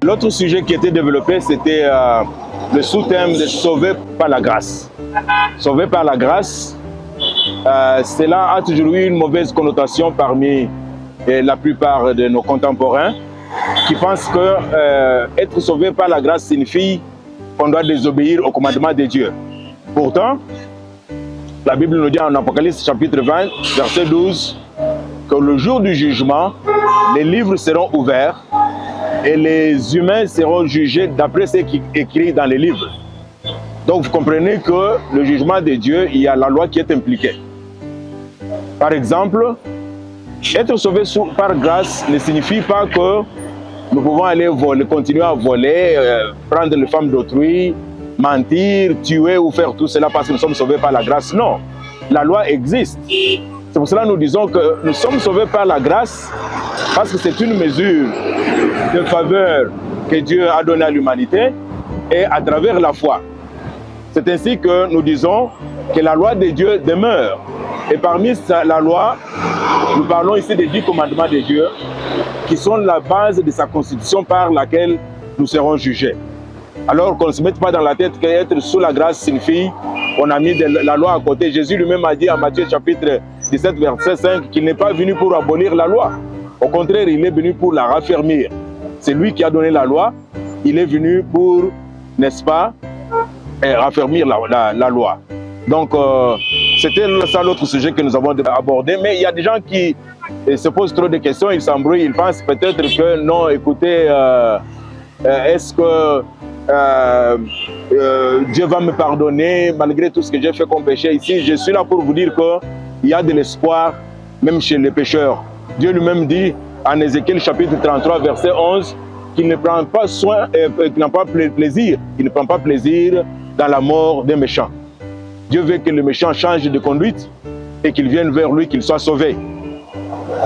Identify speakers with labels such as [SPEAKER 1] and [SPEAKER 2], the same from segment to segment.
[SPEAKER 1] L'autre sujet qui était développé, c'était le sous-thème de sauver par la grâce. Sauver par la grâce, cela a toujours eu une mauvaise connotation parmi la plupart de nos contemporains qui pensent que être sauvé par la grâce signifie qu'on doit désobéir au commandement de Dieu. Pourtant, la Bible nous dit en Apocalypse chapitre 20, verset 12, que le jour du jugement, les livres seront ouverts et les humains seront jugés d'après ce qui est écrit dans les livres. Donc vous comprenez que le jugement de Dieu, il y a la loi qui est impliquée. Par exemple, être sauvé par grâce ne signifie pas que nous pouvons aller voler, continuer à voler, prendre les femmes d'autrui, mentir, tuer ou faire tout cela parce que nous sommes sauvés par la grâce. Non, la loi existe. C'est pour cela que nous disons que nous sommes sauvés par la grâce parce que c'est une mesure de faveur que Dieu a donnée à l'humanité et à travers la foi. C'est ainsi que nous disons que la loi de Dieu demeure. Et parmi la loi, nous parlons ici des 10 commandements de Dieu qui sont la base de sa constitution par laquelle nous serons jugés. Alors qu'on ne se mette pas dans la tête qu'être sous la grâce signifie qu'on a mis la loi à côté. Jésus lui-même a dit en Matthieu chapitre 17, verset 5 qu'il n'est pas venu pour abolir la loi. Au contraire, il est venu pour la raffermir. C'est lui qui a donné la loi. Il est venu pour, n'est-ce pas, raffermir la loi. Donc, c'était ça l'autre sujet que nous avons abordé. Mais il y a des gens qui se posent trop de questions, ils s'embrouillent, ils pensent peut-être que non, écoutez, est-ce que Dieu va me pardonner malgré tout ce que j'ai fait comme péché ici? Je suis là pour vous dire qu'il y a de l'espoir même chez les pécheurs. Dieu lui-même dit en Ézéchiel chapitre 33 verset 11 qu'il ne prend pas soin, qu'il n'a pas plaisir, il ne prend pas plaisir dans la mort des méchants. Dieu veut que le méchant change de conduite et qu'il vienne vers lui, qu'il soit sauvé.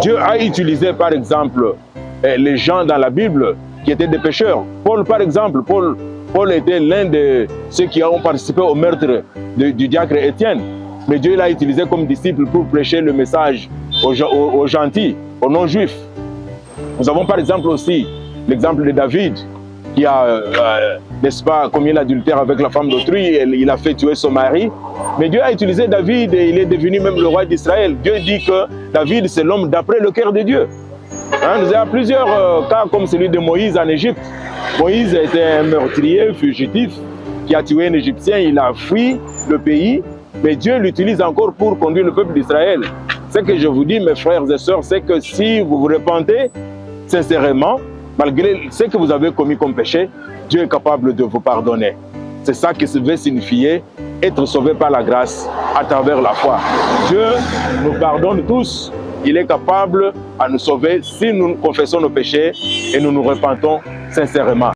[SPEAKER 1] Dieu a utilisé par exemple les gens dans la Bible qui étaient des pécheurs. Paul par exemple, Paul était l'un de ceux qui ont participé au meurtre du diacre Étienne. Mais Dieu l'a utilisé comme disciple pour prêcher le message aux gentils, aux non-juifs. Nous avons par exemple aussi l'exemple de David qui a, n'est-ce pas, commis l'adultère avec la femme d'autrui, il a fait tuer son mari. Mais Dieu a utilisé David et il est devenu même le roi d'Israël. Dieu dit que David, c'est l'homme d'après le cœur de Dieu. Hein, nous avons plusieurs cas comme celui de Moïse en Égypte. Moïse était un meurtrier, fugitif, qui a tué un Égyptien, il a fui le pays. Mais Dieu l'utilise encore pour conduire le peuple d'Israël. Ce que je vous dis, mes frères et sœurs, c'est que si vous vous repentez sincèrement, malgré ce que vous avez commis comme péché, Dieu est capable de vous pardonner. C'est ça que ça veut signifier être sauvé par la grâce à travers la foi. Dieu nous pardonne tous. Il est capable à nous sauver si nous confessons nos péchés et nous nous repentons sincèrement.